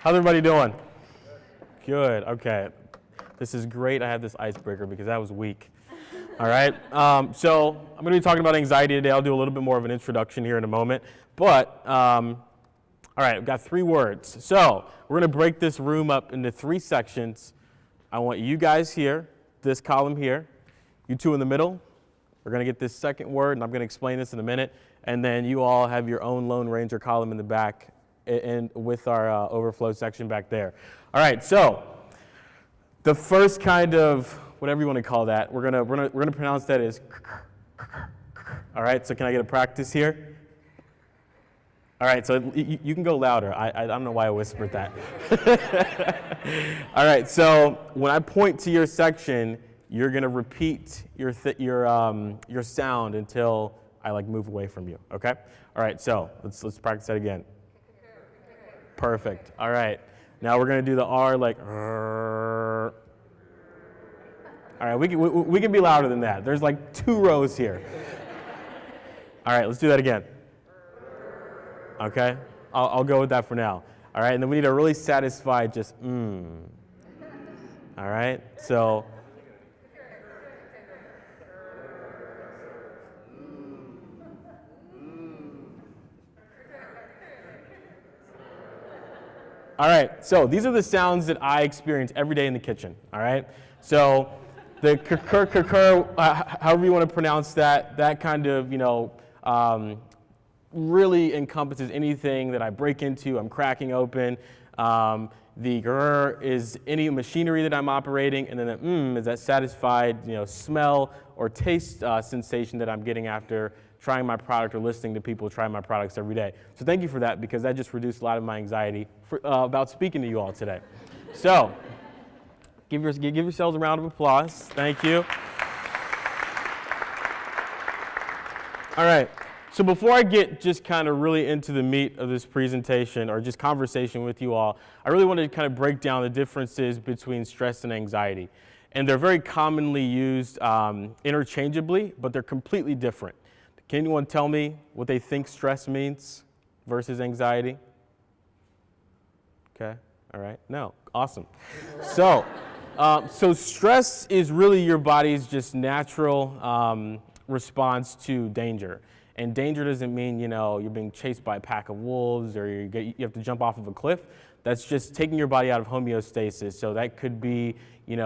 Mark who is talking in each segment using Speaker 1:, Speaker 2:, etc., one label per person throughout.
Speaker 1: How's everybody doing? Good, okay. This is great. I had this icebreaker because that was weak. All right, so I'm going to be talking about anxiety today. I'll do a little bit more of an introduction here in a moment. But, all right, I've got 3 words. So we're going to break this room up into 3 sections. I want you guys here, this column here, you 2 in the middle. We're going to get this second word, and I'm going to explain this in a minute. And then you all have your own Lone Ranger column in the back, and with our overflow section back there. All right, so the first kind of, whatever you want to call that, we're gonna pronounce that as. All right, so can I get a practice here? All right, so you can go louder. I don't know why I whispered that. All right, so when I point to your section, you're gonna repeat your sound until I move away from you. Okay? All right, so let's practice that again. Perfect. All right. Now we're going to do the R like. All right. We can be louder than that. There's like 2 rows here. All right. Let's do that again. Okay. I'll go with that for now. All right. And then we need a really satisfied just All right. So. All right, so these are the sounds that I experience every day in the kitchen, all right? So the however you want to pronounce that kind of, really encompasses anything that I break into, I'm cracking open. The grr is any machinery that I'm operating, and then the is that satisfied, smell or taste sensation that I'm getting after trying my product or listening to people try my products every day. So thank you for that, because that just reduced a lot of my anxiety about speaking to you all today. So give yourselves a round of applause. Thank you. All right. So before I get just kind of really into the meat of this presentation or just conversation with you all, I really wanted to kind of break down the differences between stress and anxiety. And they're very commonly used interchangeably, but they're completely different. Can anyone tell me what they think stress means versus anxiety? Okay, all right, no, awesome. So stress is really your body's just natural response to danger. And danger doesn't mean, you're being chased by a pack of wolves or you have to jump off of a cliff. That's just taking your body out of homeostasis. So that could be,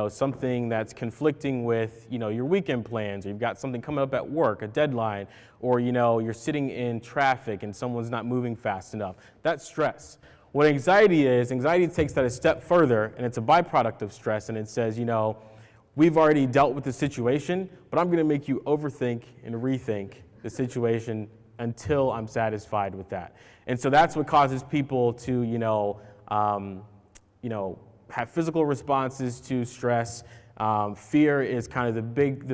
Speaker 1: something that's conflicting with, your weekend plans, or you've got something coming up at work, a deadline, or, you're sitting in traffic and someone's not moving fast enough. That's stress. What anxiety is, anxiety takes that a step further, and it's a byproduct of stress, and it says, we've already dealt with the situation, but I'm going to make you overthink and rethink the situation until I'm satisfied with that. And so that's what causes people to, have physical responses to stress. Fear is kind of the big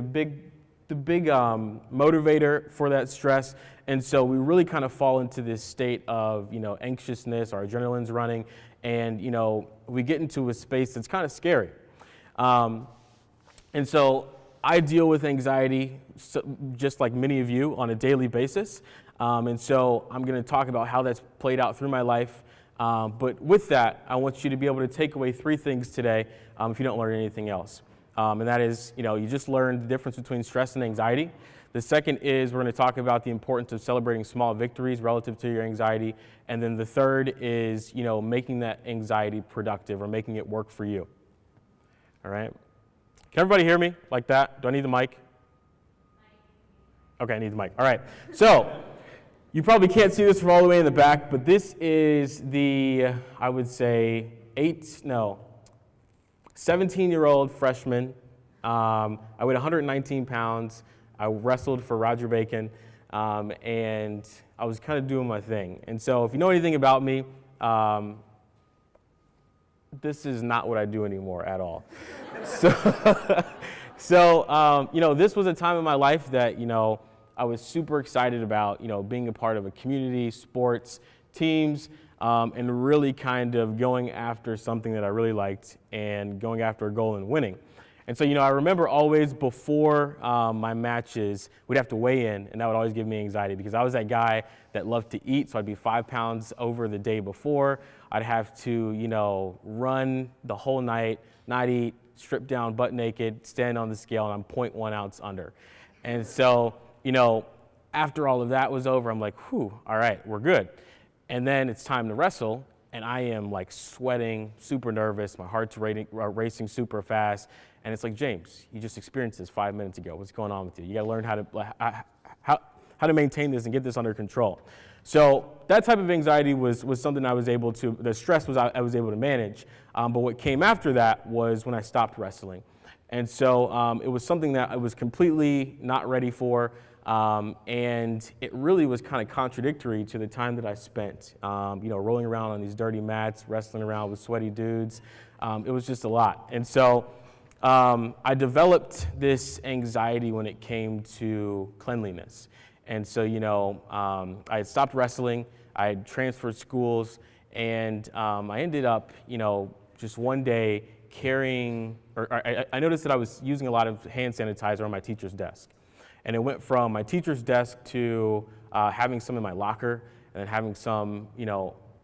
Speaker 1: motivator for that stress. And so we really kind of fall into this state of, anxiousness, our adrenaline's running, and, we get into a space that's kind of scary. And so I deal with anxiety just like many of you on a daily basis. And so I'm going to talk about how that's played out through my life. But with that, I want you to be able to take away 3 things today if you don't learn anything else. And that is, you just learned the difference between stress and anxiety. The second is we're going to talk about the importance of celebrating small victories relative to your anxiety. And then the third is, making that anxiety productive or making it work for you. All right? Can everybody hear me like that? Do I need the mic? Okay, I need the mic. All right. So you probably can't see this from all the way in the back, but this is the, I would say, 17-year-old freshman. I weighed 119 pounds. I wrestled for Roger Bacon. and I was kind of doing my thing. And so if you know anything about me, this is not what I do anymore at all. So, this was a time in my life that, I was super excited about, being a part of a community, sports, teams, and really kind of going after something that I really liked and going after a goal and winning. And so, I remember always before my matches, we'd have to weigh in, and that would always give me anxiety because I was that guy that loved to eat, so I'd be 5 pounds over the day before. I'd have to, run the whole night, not eat, strip down butt naked, stand on the scale, and I'm 0.1 ounce under. And so, after all of that was over, I'm like, whew, all right, we're good. And then it's time to wrestle, and I am like sweating, super nervous, my heart's racing super fast, and it's like, James, you just experienced this 5 minutes ago. What's going on with you? You gotta learn how to maintain this and get this under control. So that type of anxiety was something I was able to, the stress was I was able to manage. But what came after that was when I stopped wrestling. And so it was something that I was completely not ready for. And it really was kind of contradictory to the time that I spent, rolling around on these dirty mats, wrestling around with sweaty dudes. It was just a lot. And so I developed this anxiety when it came to cleanliness. And so, I had stopped wrestling, I had transferred schools, and I ended up, just one day carrying, I noticed that I was using a lot of hand sanitizer on my teacher's desk. And it went from my teacher's desk to having some in my locker, and then having some,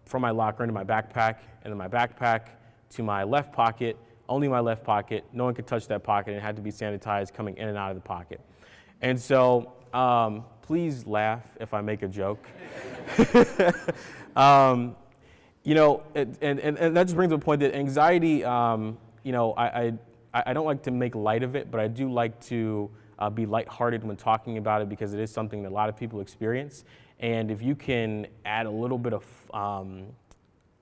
Speaker 1: from my locker into my backpack, and then my backpack to my left pocket, only my left pocket. No one could touch that pocket, and it had to be sanitized coming in and out of the pocket. And so, please laugh if I make a joke. And that just brings up a point that anxiety, I don't like to make light of it, but I do like to be lighthearted when talking about it because it is something that a lot of people experience. And if you can add a little bit of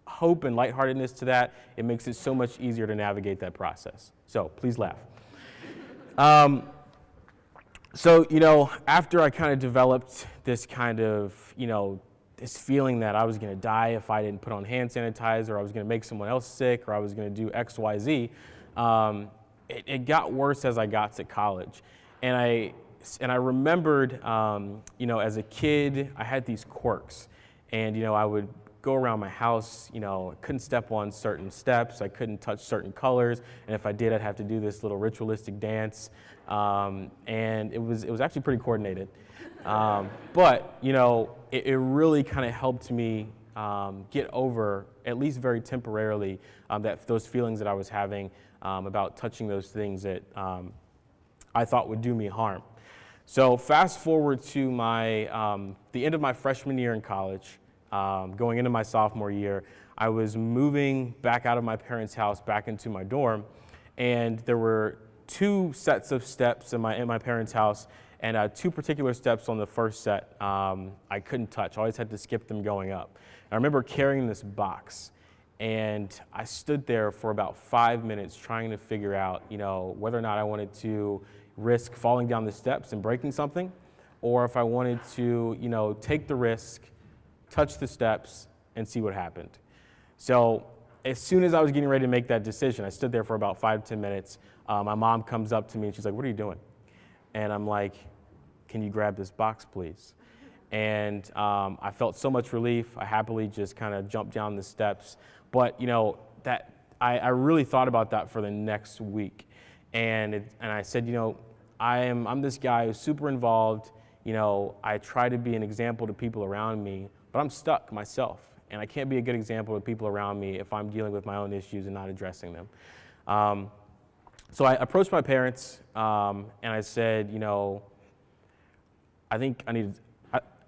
Speaker 1: hope and lightheartedness to that, it makes it so much easier to navigate that process. So please laugh. So, after I kind of developed this kind of, this feeling that I was going to die if I didn't put on hand sanitizer, or I was going to make someone else sick, or I was going to do X, Y, Z, it got worse as I got to college. And I remembered, as a kid, I had these quirks. And, I would go around my house, I couldn't step on certain steps, I couldn't touch certain colors, and if I did, I'd have to do this little ritualistic dance. And it was actually pretty coordinated. But, it really kind of helped me get over, at least very temporarily, those feelings that I was having about touching those things that I thought would do me harm. So fast forward to the end of my freshman year in college, going into my sophomore year, I was moving back out of my parents' house back into my dorm, and there were 2 sets of steps in my parents' house, and 2 particular steps on the first set I couldn't touch. I always had to skip them going up. And I remember carrying this box, and I stood there for about 5 minutes trying to figure out, whether or not I wanted to risk falling down the steps and breaking something, or if I wanted to, take the risk, touch the steps, and see what happened. So as soon as I was getting ready to make that decision, I stood there for about 5-10 minutes. My mom comes up to me and she's like, "What are you doing?" And I'm like, "Can you grab this box, please?" And I felt so much relief. I happily just kind of jumped down the steps. But that I really thought about that for the next week. And I said, I'm this guy who's super involved. I try to be an example to people around me, but I'm stuck myself. And I can't be a good example to people around me if I'm dealing with my own issues and not addressing them. So I approached my parents and I said, I think I need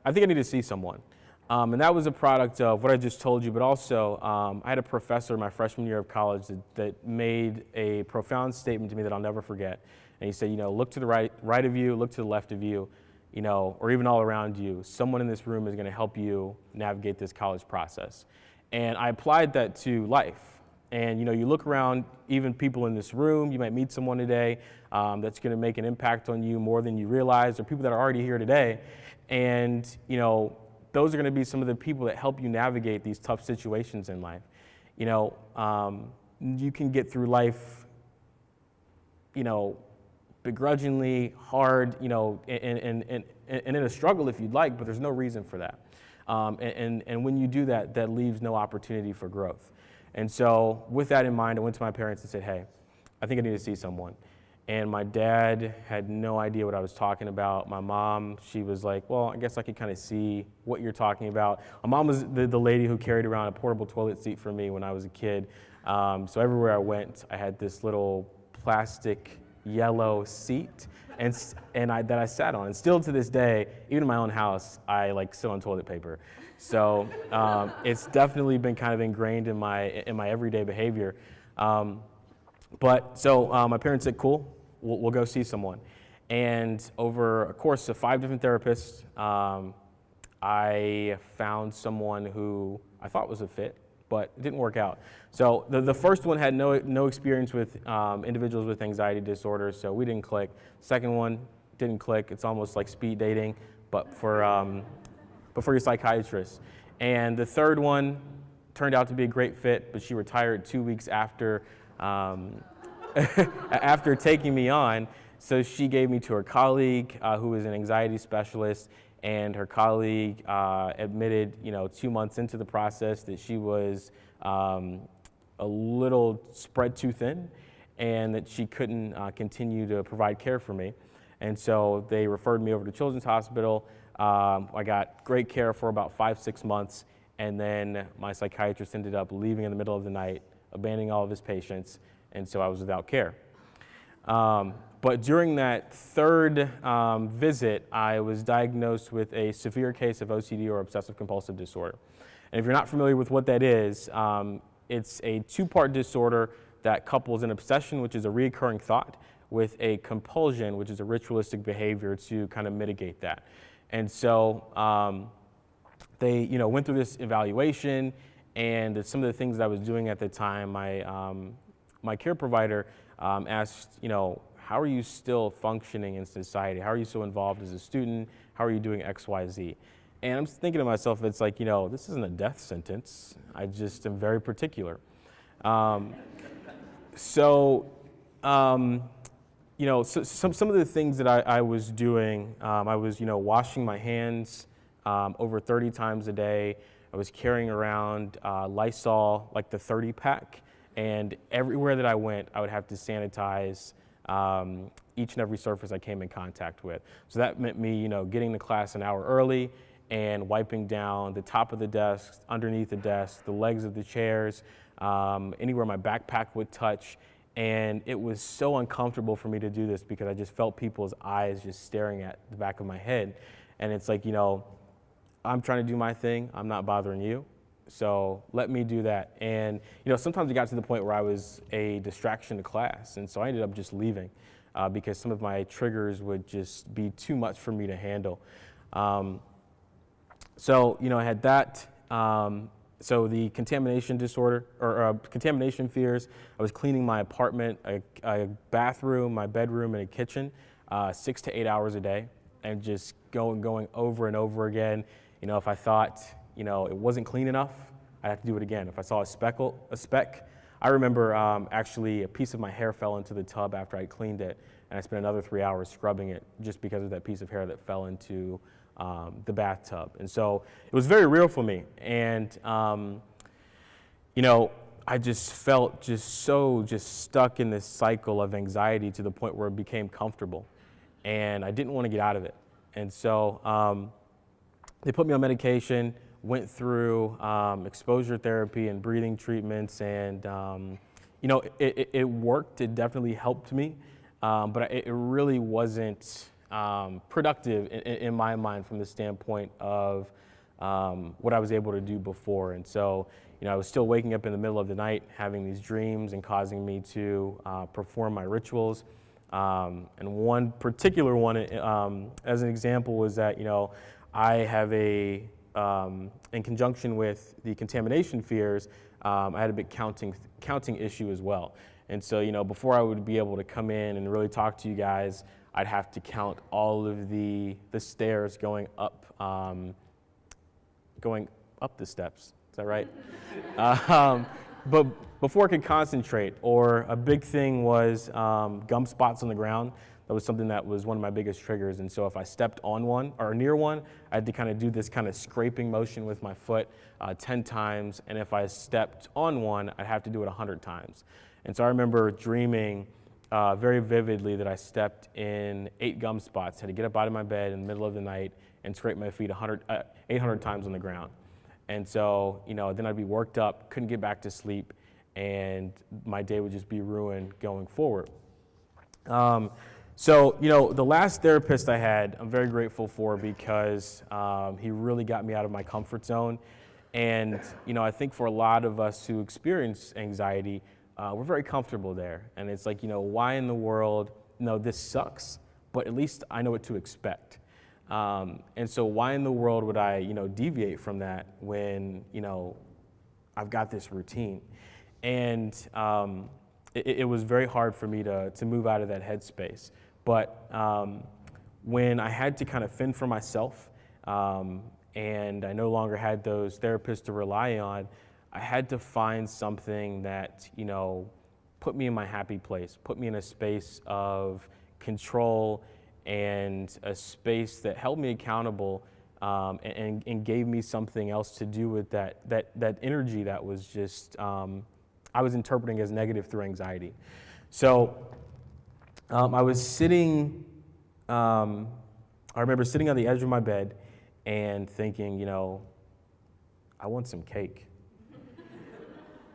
Speaker 1: to see someone. And that was a product of what I just told you, but also I had a professor in my freshman year of college that made a profound statement to me that I'll never forget. And he said, look to the right of you, look to the left of you, or even all around you. Someone in this room is going to help you navigate this college process. And I applied that to life. And you look around, even people in this room, you might meet someone today that's going to make an impact on you more than you realize, or people that are already here today. And those are going to be some of the people that help you navigate these tough situations in life. You can get through life, begrudgingly, hard, and in a struggle if you'd like, but there's no reason for that. And when you do that, that leaves no opportunity for growth. And so with that in mind, I went to my parents and said, hey, I think I need to see someone. And my dad had no idea what I was talking about. My mom, she was like, well, I guess I could kind of see what you're talking about. My mom was the lady who carried around a portable toilet seat for me when I was a kid. So everywhere I went, I had this little plastic yellow seat that I sat on. And still to this day, even in my own house, I sit on toilet paper. So it's definitely been kind of ingrained in my everyday behavior. But my parents said, cool, we'll go see someone. And over a course of 5 different therapists, I found someone who I thought was a fit, but it didn't work out. So the first one had no experience with individuals with anxiety disorders, so we didn't click. Second one didn't click. It's almost like speed dating, but for your psychiatrist. And the third one turned out to be a great fit, but she retired 2 weeks after after taking me on. So she gave me to her colleague, who was an anxiety specialist, and her colleague admitted, 2 months into the process that she was a little spread too thin, and that she couldn't continue to provide care for me. And so they referred me over to Children's Hospital. I got great care for about 5-6 months, and then my psychiatrist ended up leaving in the middle of the night, abandoning all of his patients, and so I was without care. But during that third visit, I was diagnosed with a severe case of OCD, or obsessive compulsive disorder. And if you're not familiar with what that is, it's a 2-part disorder that couples an obsession, which is a recurring thought, with a compulsion, which is a ritualistic behavior to kind of mitigate that. And so they went through this evaluation, and some of the things that I was doing at the time, my care provider asked, how are you still functioning in society? How are you so involved as a student? How are you doing X, Y, Z? And I'm thinking to myself, it's like, this isn't a death sentence. I just am very particular. So some of the things that I was doing, I was, washing my hands over 30 times a day. I was carrying around Lysol, like the 30-pack, and everywhere that I went, I would have to sanitize each and every surface I came in contact with. So that meant me, getting to class an hour early and wiping down the top of the desk, underneath the desk, the legs of the chairs, anywhere my backpack would touch. And it was so uncomfortable for me to do this because I just felt people's eyes just staring at the back of my head. And it's like, I'm trying to do my thing. I'm not bothering you. So let me do that. And, sometimes it got to the point where I was a distraction to class. And so I ended up just leaving because some of my triggers would just be too much for me to handle. So, I had that. So the contamination disorder, or contamination fears, I was cleaning my apartment, a bathroom, my bedroom, and a kitchen 6 to 8 hours a day, and just going over and over again. If I thought, it wasn't clean enough, I'd have to do it again. If I saw a speck, I remember actually a piece of my hair fell into the tub after I cleaned it, and I spent another 3 hours scrubbing it just because of that piece of hair that fell into the bathtub. And so it was very real for me. And, I just felt so stuck in this cycle of anxiety to the point where it became comfortable. And I didn't want to get out of it. And so they put me on medication, went through exposure therapy and breathing treatments. And, it worked. It definitely helped me. But it really wasn't productive in my mind from the standpoint of what I was able to do before. And so, I was still waking up in the middle of the night, having these dreams and causing me to perform my rituals. And one particular one, as an example, was that, I have a in conjunction with the contamination fears, I had a big counting issue as well. And so, before I would be able to come in and really talk to you guys, I'd have to count all of the stairs going up the steps. Is that right? But before I could concentrate, or a big thing was gum spots on the ground. That was something that was one of my biggest triggers. And so if I stepped on one or near one, I had to kind of do this kind of scraping motion with my foot 10 times. And if I stepped on one, I'd have to do it 100 times. And so I remember dreaming very vividly that I stepped in 8 gum spots, had to get up out of my bed in the middle of the night and scrape my feet 800 times on the ground. And so, then I'd be worked up, couldn't get back to sleep, and my day would just be ruined going forward. So, the last therapist I had, I'm very grateful for, because he really got me out of my comfort zone. And, I think for a lot of us who experience anxiety, we're very comfortable there. And it's like, why in the world, this sucks, but at least I know what to expect. And so why in the world would I, deviate from that when, I've got this routine? And it was very hard for me to move out of that headspace. But when I had to kind of fend for myself, and I no longer had those therapists to rely on, I had to find something that, put me in my happy place, put me in a space of control and a space that held me accountable, and gave me something else to do with that energy that was just, I was interpreting as negative through anxiety. So I was sitting, I remember sitting on the edge of my bed and thinking, I want some cake.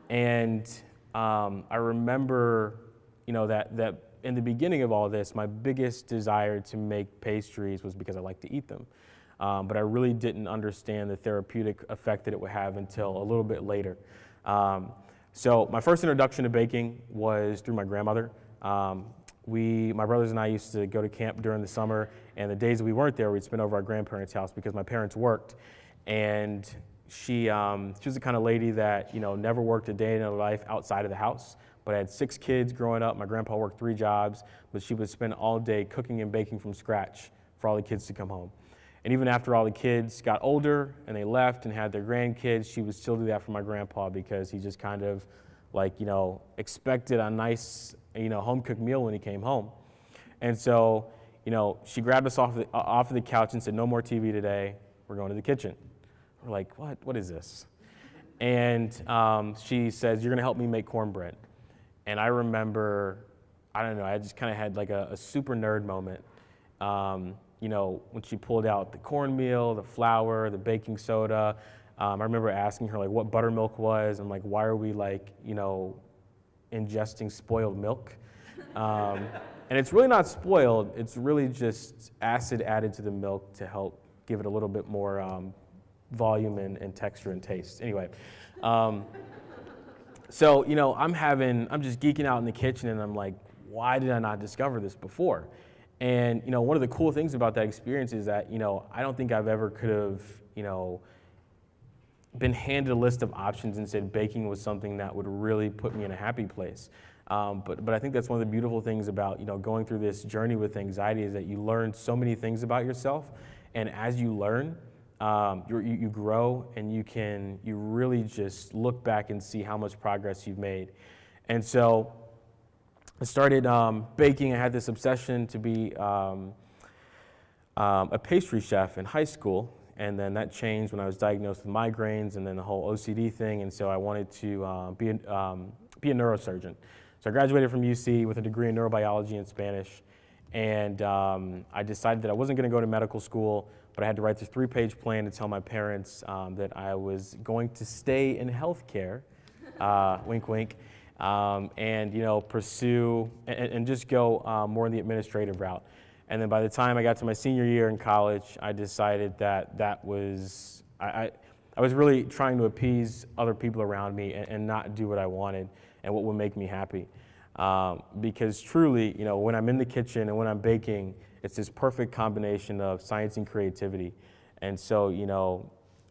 Speaker 1: And I remember, that in the beginning of all this, my biggest desire to make pastries was because I like to eat them. But I really didn't understand the therapeutic effect that it would have until a little bit later. So my first introduction to baking was through my grandmother. My brothers and I used to go to camp during the summer, and the days that we weren't there, we'd spend over our grandparents' house because my parents worked. And she was the kind of lady that, never worked a day in her life outside of the house, but I had 6 kids growing up. My grandpa worked 3 jobs, but she would spend all day cooking and baking from scratch for all the kids to come home. And even after all the kids got older and they left and had their grandkids, she would still do that for my grandpa, because he just kind of expected a nice, home-cooked meal when he came home. And so, she grabbed us off of the couch and said, "No more TV today. We're going to the kitchen." We're like, what is this? And she says, "You're going to help me make cornbread." And I remember, I don't know, I just kind of had like a super nerd moment. When she pulled out the cornmeal, the flour, the baking soda. I remember asking her what buttermilk was. I'm like, why are we ingesting spoiled milk? And it's really not spoiled. It's really just acid added to the milk to help give it a little bit more volume and texture and taste. Anyway, so I'm just geeking out in the kitchen, and I'm like, why did I not discover this before? And one of the cool things about that experience is that I don't think I've ever could have been handed a list of options and said baking was something that would really put me in a happy place. But I think that's one of the beautiful things about going through this journey with anxiety, is that you learn so many things about yourself, and as you learn, you grow, and you really just look back and see how much progress you've made. And so I started baking. I had this obsession to be a pastry chef in high school, and then that changed when I was diagnosed with migraines and then the whole OCD thing, and so I wanted to be a neurosurgeon. So I graduated from UC with a degree in neurobiology and Spanish, and I decided that I wasn't going to go to medical school, but I had to write this 3-page plan to tell my parents that I was going to stay in healthcare, wink, wink, and pursue and just go more in the administrative route. And then by the time I got to my senior year in college, I decided that was I was really trying to appease other people around me and not do what I wanted and what would make me happy. Because truly, when I'm in the kitchen and when I'm baking, it's this perfect combination of science and creativity. And so,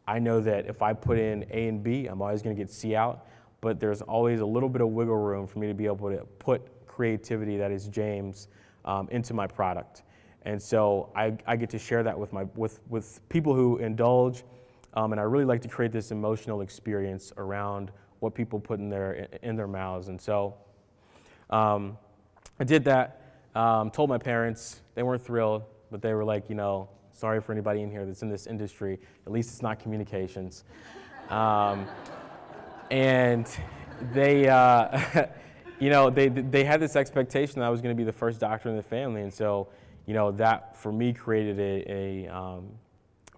Speaker 1: I know that if I put in A and B, I'm always going to get C out, but there's always a little bit of wiggle room for me to be able to put creativity that is James into my product. And so I get to share that with people who indulge, and I really like to create this emotional experience around what people put in their mouths. And so I did that, told my parents. They weren't thrilled, but they were like, sorry for anybody in here that's in this industry. At least it's not communications. And they, they had this expectation that I was going to be the first doctor in the family. And so, that for me created a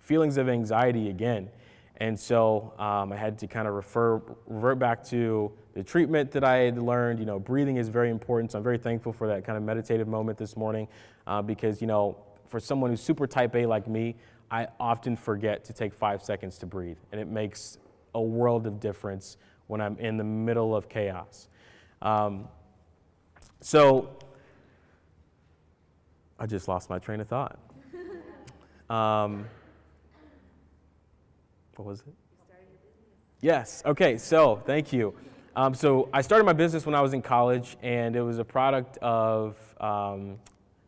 Speaker 1: feelings of anxiety again. And so I had to kind of revert back to the treatment that I had learned. Breathing is very important. So I'm very thankful for that kind of meditative moment this morning because, for someone who's super type A like me, I often forget to take 5 seconds to breathe. And it makes a world of difference when I'm in the middle of chaos. So I just lost my train of thought. What was it? You started your business. Yes. Okay. So thank you. So I started my business when I was in college, and it was a product of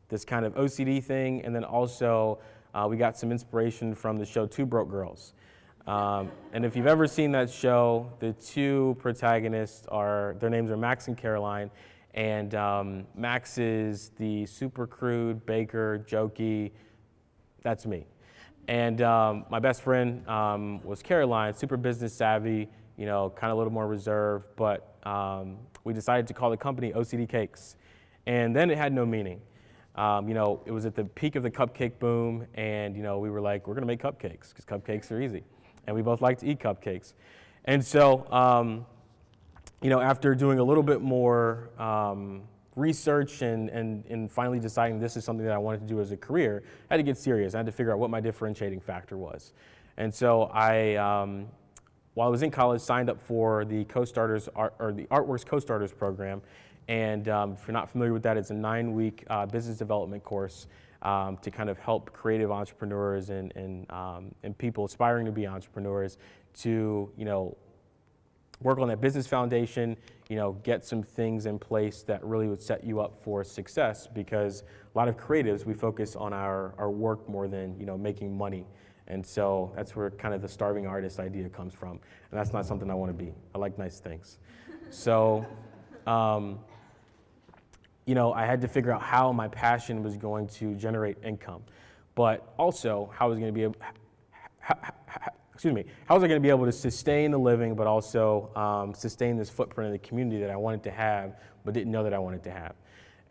Speaker 1: this kind of OCD thing, and then also we got some inspiration from the show Two Broke Girls. And if you've ever seen that show, the two protagonists their names are Max and Caroline, and Max is the super crude, baker, jokey, that's me. And my best friend was Caroline, super business savvy, kind of a little more reserved, but we decided to call the company OCD Cakes. And then it had no meaning. It was at the peak of the cupcake boom, and we were like, we're gonna make cupcakes, because cupcakes are easy. And we both like to eat cupcakes. And so, after doing a little bit more research and finally deciding this is something that I wanted to do as a career, I had to get serious. I had to figure out what my differentiating factor was. And so I, while I was in college, signed up for the the Artworks Co-Starters program. And if you're not familiar with that, it's a 9-week business development course to kind of help creative entrepreneurs and people aspiring to be entrepreneurs to, work on that business foundation, get some things in place that really would set you up for success, because a lot of creatives, we focus on our work more than, making money. And so that's where kind of the starving artist idea comes from. And that's not something I want to be. I like nice things. So, I had to figure out how my passion was going to generate income, but also how I was going to be able, how was I going to be able to sustain the living, but also sustain this footprint in the community that I wanted to have, but didn't know that I wanted to have.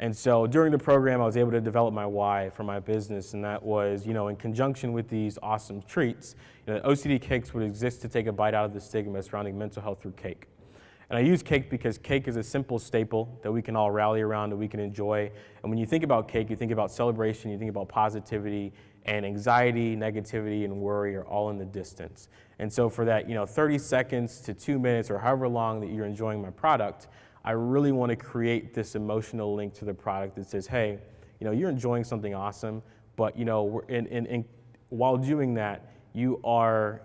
Speaker 1: And so during the program, I was able to develop my why for my business, and that was, in conjunction with these awesome treats, OCD Cakes would exist to take a bite out of the stigma surrounding mental health through cake. And I use cake because cake is a simple staple that we can all rally around, that we can enjoy. And when you think about cake, you think about celebration, you think about positivity, and anxiety, negativity, and worry are all in the distance. And so for that, 30 seconds to 2 minutes or however long that you're enjoying my product, I really want to create this emotional link to the product that says, hey, you're enjoying something awesome, but while doing that, you are,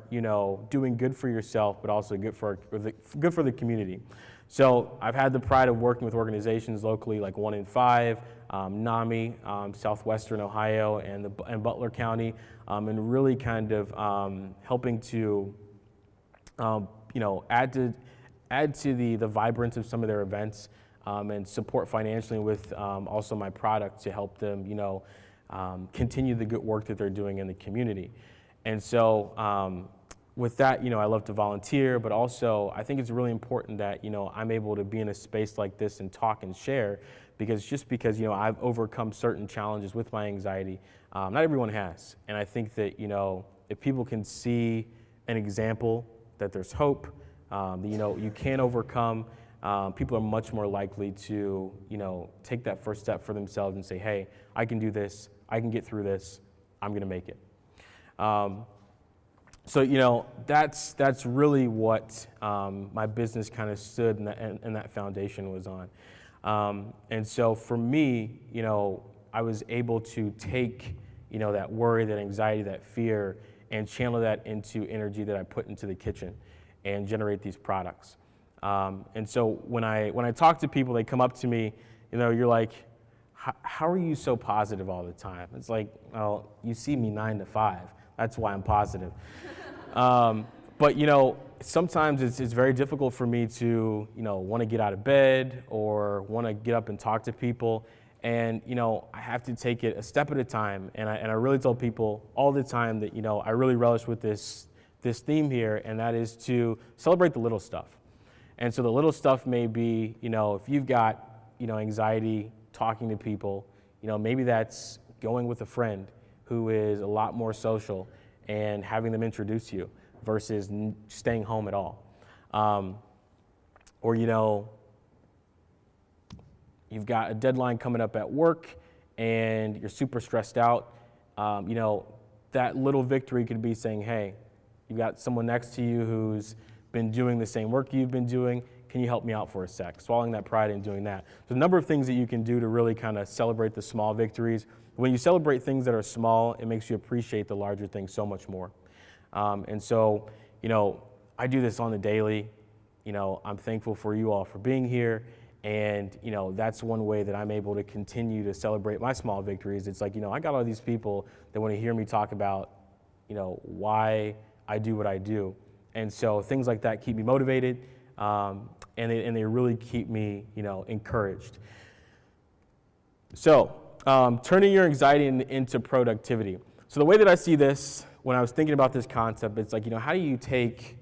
Speaker 1: doing good for yourself, but also good for the community. So I've had the pride of working with organizations locally like Avant IV, NAMI, Southwestern Ohio, and Butler County, and really kind of helping to, add to the vibrance of some of their events, and support financially with also my product to help them, continue the good work that they're doing in the community. And so with that, I love to volunteer, but also I think it's really important that, I'm able to be in a space like this and talk and share, because I've overcome certain challenges with my anxiety, not everyone has. And I think that, if people can see an example that there's hope, that, you can overcome, people are much more likely to, take that first step for themselves and say, hey, I can do this, I can get through this, I'm going to make it. So that's really what my business kind of stood and that foundation was on. And so for me, I was able to take that worry, that anxiety, that fear, and channel that into energy that I put into the kitchen and generate these products. And so when I talk to people, they come up to me, you're like, how are you so positive all the time? It's like, well, you see me 9 to 5. That's why I'm positive. But sometimes it's very difficult for me to, want to get out of bed or want to get up and talk to people. And, I have to take it a step at a time. And I really tell people all the time that, I really relish with this theme here, and that is to celebrate the little stuff. And so the little stuff may be, if you've got, anxiety, talking to people, maybe that's going with a friend who is a lot more social and having them introduce you versus staying home at all. Or, you've got a deadline coming up at work and you're super stressed out. That little victory could be saying, hey, you've got someone next to you who's been doing the same work you've been doing. Can you help me out for a sec? Swallowing that pride and doing that. So a number of things that you can do to really kind of celebrate the small victories. When you celebrate things that are small, it makes you appreciate the larger things so much more. And so, I do this on the daily. I'm thankful for you all for being here. And, that's one way that I'm able to continue to celebrate my small victories. It's like, I got all these people that want to hear me talk about, why I do what I do. And so things like that keep me motivated, and they really keep me, encouraged. So turning your anxiety into productivity. So the way that I see this, when I was thinking about this concept, it's like, how do you take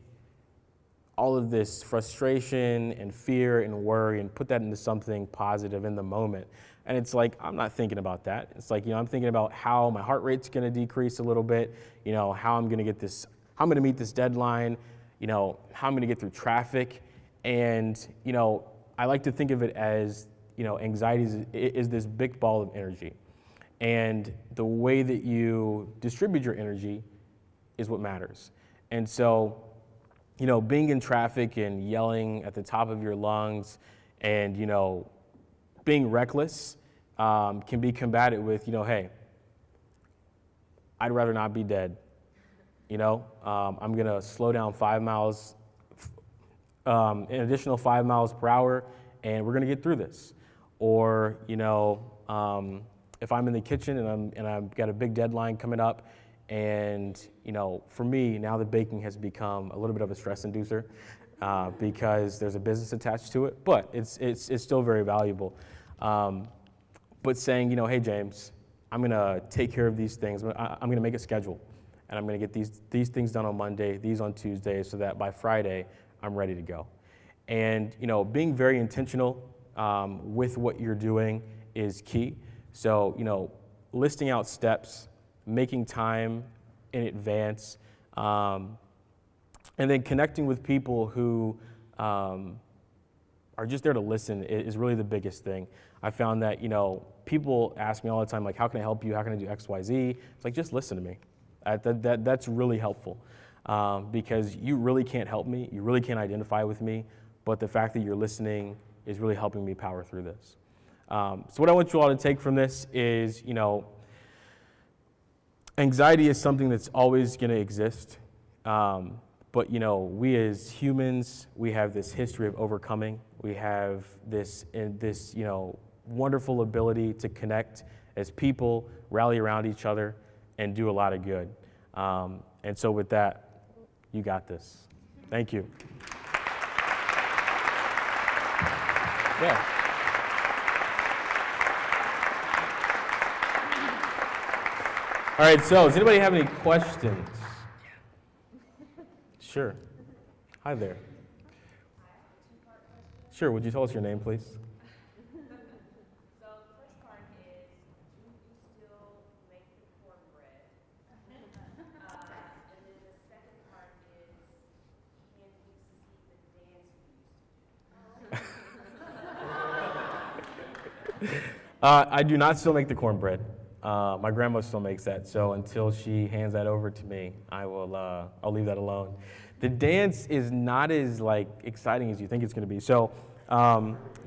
Speaker 1: all of this frustration and fear and worry and put that into something positive in the moment? And it's like, I'm not thinking about that. It's like, I'm thinking about how my heart rate's going to decrease a little bit, how I'm going to meet this deadline, how I'm going to get through traffic. And, I like to think of it as, anxiety is this big ball of energy. And the way that you distribute your energy is what matters. And so, being in traffic and yelling at the top of your lungs and, being reckless can be combated with, hey, I'd rather not be dead. I'm going to slow down 5 miles, an additional 5 miles per hour, and we're going to get through this. Or, if I'm in the kitchen and I've got a big deadline coming up, and, for me, now the baking has become a little bit of a stress inducer because there's a business attached to it, but it's still very valuable. But saying, hey, James, I'm going to take care of these things. I'm going to make a schedule, and I'm going to get these things done on Monday, these on Tuesday, so that by Friday, I'm ready to go. And, being very intentional with what you're doing is key. So, listing out steps, making time in advance, and then connecting with people who are just there to listen is really the biggest thing. I found that, people ask me all the time, like, how can I help you? How can I do X, Y, Z? It's like, just listen to me. That's really helpful because you really can't help me. You really can't identify with me, but the fact that you're listening is really helping me power through this. So what I want you all to take from this is, anxiety is something that's always going to exist. But, we as humans, we have this history of overcoming. We have this wonderful ability to connect as people, rally around each other, and do a lot of good. And so with that, you got this. Thank you. Yeah. All right, so does anybody have any questions? Sure. Hi there. Sure, would you tell us your name, please?
Speaker 2: So the first part is, do you still make the cornbread? And then the second part is, can you see the dance you used to do?
Speaker 1: I do not still make the cornbread. My grandma still makes that, so until she hands that over to me, I'll leave that alone. The dance is not as exciting as you think it's going to be. So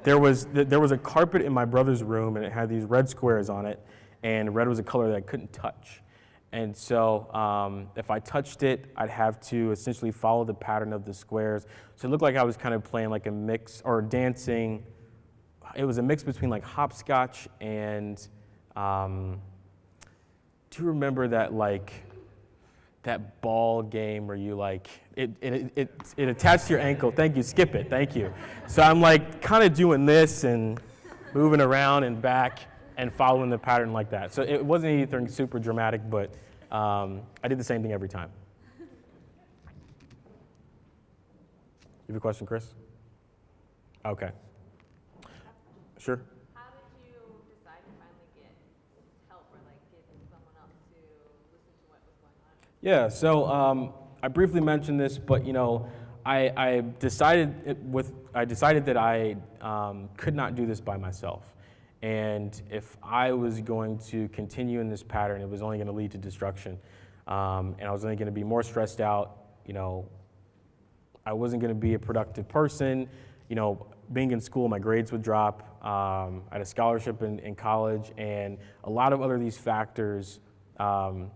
Speaker 1: there was a carpet in my brother's room, and it had these red squares on it, and red was a color that I couldn't touch. And so if I touched it, I'd have to essentially follow the pattern of the squares. So it looked like I was kind of playing like a mix or dancing. It was a mix between like hopscotch and, do you remember that ball game where you like, it attached to your ankle? Thank you, skip it, thank you. So I'm like kind of doing this and moving around and back and following the pattern like that. So it wasn't anything super dramatic, but I did the same thing every time. You have a question, Chris? Okay. Sure.
Speaker 2: How did you decide to finally get help or like get someone else to listen to what was going on?
Speaker 1: Yeah, so I briefly mentioned this, but I decided that I could not do this by myself. And if I was going to continue in this pattern, it was only going to lead to destruction. And I was only going to be more stressed out. I wasn't going to be a productive person. Being in school, my grades would drop. I had a scholarship in college, and a lot of other these factors and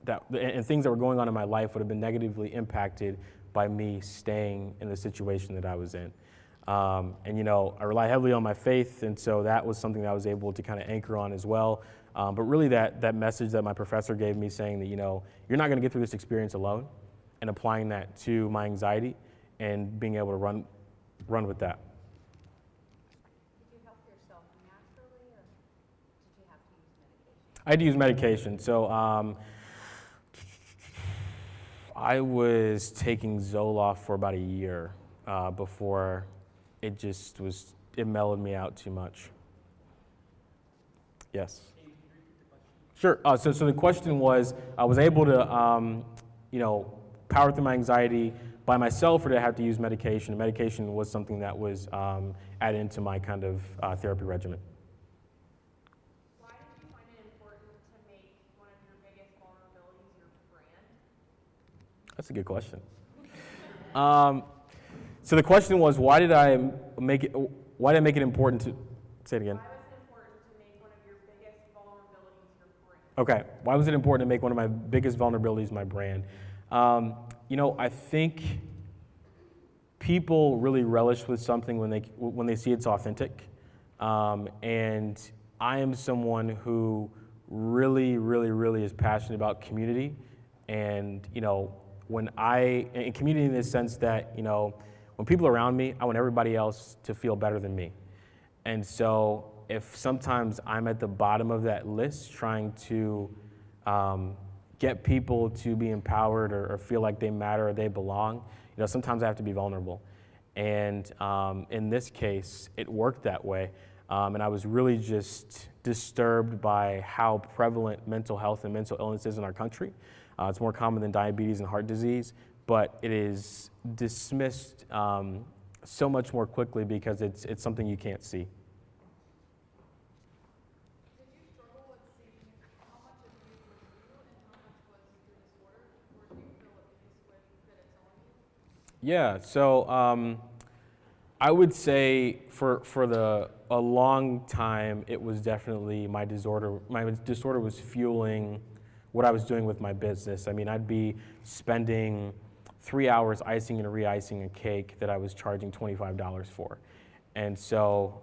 Speaker 1: things that were going on in my life would have been negatively impacted by me staying in the situation that I was in. I rely heavily on my faith, and so that was something that I was able to kind of anchor on as well. But really that message that my professor gave me saying that, you're not going to get through this experience alone, and applying that to my anxiety and being able to run with that.
Speaker 2: Did you help yourself naturally, or did you have to use medication?
Speaker 1: I had to use medication. So I was taking Zoloft for about a year before it mellowed me out too much. Yes. Sure. So the question was, I was able to, power through my anxiety by myself, or did I have to use medication? Medication was something that was added into my kind of therapy regimen.
Speaker 2: Why did you find it important to make one of your biggest vulnerabilities your brand?
Speaker 1: That's a good question. So the question was, why did I make it important to, say it again.
Speaker 2: Why was it important to make one of your biggest vulnerabilities your brand?
Speaker 1: Okay, why was it important to make one of my biggest vulnerabilities my brand? I think people really relish with something when they see it's authentic. And I am someone who really, really, really is passionate about community. And, and community in the sense that, when people are around me, I want everybody else to feel better than me. And so if sometimes I'm at the bottom of that list trying to get people to be empowered or feel like they matter or they belong, sometimes I have to be vulnerable. And in this case, it worked that way. And I was really just disturbed by how prevalent mental health and mental illness is in our country. It's more common than diabetes and heart disease, but it is dismissed so much more quickly because it's something you can't see.
Speaker 2: Did you struggle with seeing how much of you was you and how much was the disorder? Or do you feel at peace with that it's all you?
Speaker 1: Yeah, so I would say for a long time, it was definitely my disorder. My disorder was fueling what I was doing with my business. I mean, I'd be spending 3 hours icing and re-icing a cake that I was charging $25 for. And so,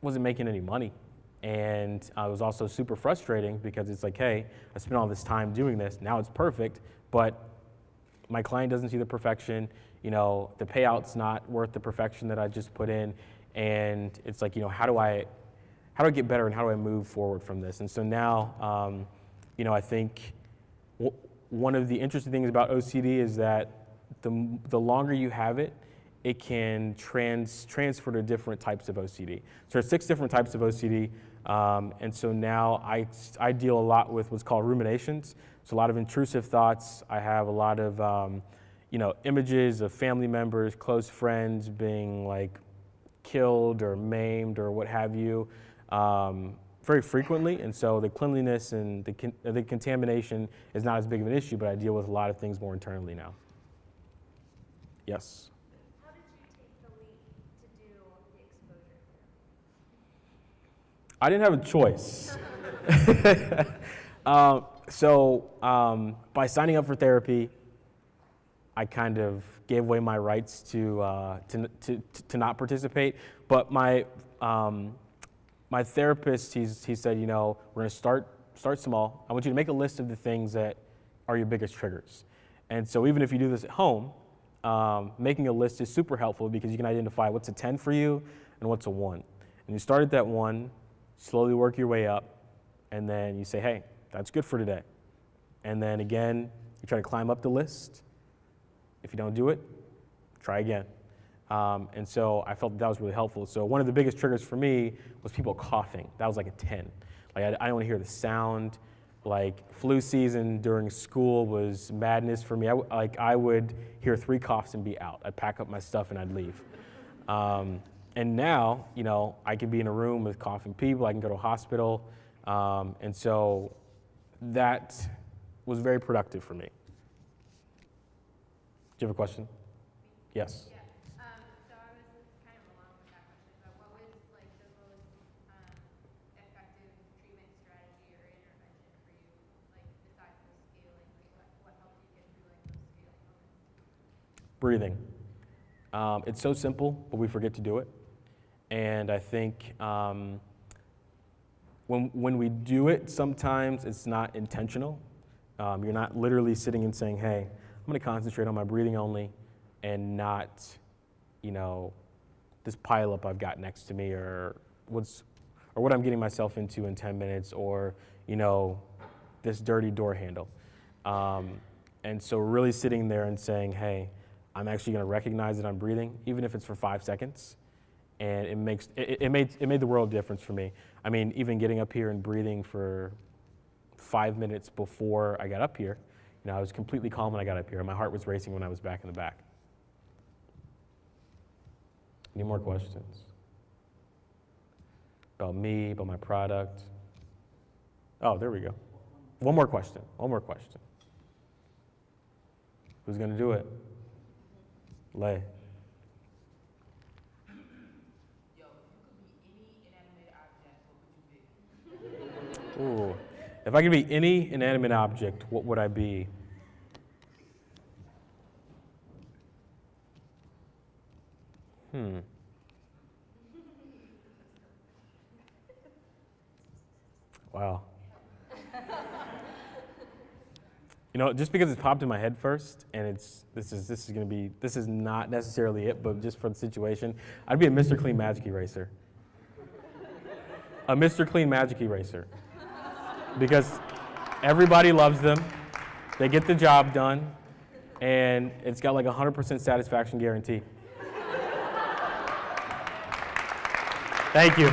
Speaker 1: wasn't making any money. And it was also super frustrating because it's like, hey, I spent all this time doing this, now it's perfect, but my client doesn't see the perfection, the payout's not worth the perfection that I just put in, and it's like, how do I get better and how do I move forward from this? And so now, I think one of the interesting things about OCD is that the longer you have it, it can transfer to different types of OCD. So there's 6 different types of OCD, and so now I deal a lot with what's called ruminations. So a lot of intrusive thoughts. I have a lot of images of family members, close friends being like killed or maimed or what have you, very frequently. And so the cleanliness and the contamination is not as big of an issue, but I deal with a lot of things more internally now. Yes.
Speaker 2: How did you take the leap to do the exposure
Speaker 1: I didn't have a choice. By signing up for therapy, I kind of gave away my rights to not participate. But my therapist, he said, you know, we're going to start small. I want you to make a list of the things that are your biggest triggers. And so even if you do this at home, making a list is super helpful because you can identify what's a 10 for you and what's a 1. And you start at that 1, slowly work your way up, and then you say, hey, that's good for today. And then again, you try to climb up the list. If you don't do it, try again. And so I felt that was really helpful. So one of the biggest triggers for me was people coughing. That was like a 10. Like I don't want to hear the sound. Like flu season during school was madness for me. I would hear 3 coughs and be out. I'd pack up my stuff and I'd leave. And now, you know, I can be in a room with coughing people. I can go to a hospital. And so that was very productive for me. Do you have a question? Yes.
Speaker 2: Yeah. So I was kind of along with that question, but what was like the most effective treatment strategy or intervention for you, like besides the scaling? Like what helped you get through like those scaling moments?
Speaker 1: Breathing. It's so simple, but we forget to do it. And I think when we do it, sometimes it's not intentional. You're not literally sitting and saying, hey, I'm going to concentrate on my breathing only and not, you know, this pileup I've got next to me or what I'm getting myself into in 10 minutes or, you know, this dirty door handle. And so really sitting there and saying, hey, I'm actually going to recognize that I'm breathing, even if it's for 5 seconds. And it made the world of difference for me. I mean, even getting up here and breathing for 5 minutes before I got up here, you know, I was completely calm when I got up here. My heart was racing when I was back in the back. Any more questions? About me, about my product? Oh, there we go. One more question. Who's going to do it? Lay. Ooh. If I could be any inanimate object, what would I be? Wow. You know, just because it's popped in my head first, and this is not necessarily it, but just for the situation, I'd be a Mr. Clean Magic Eraser. A Mr. Clean Magic Eraser. Because everybody loves them, they get the job done, and it's got like 100% satisfaction guarantee. Thank you.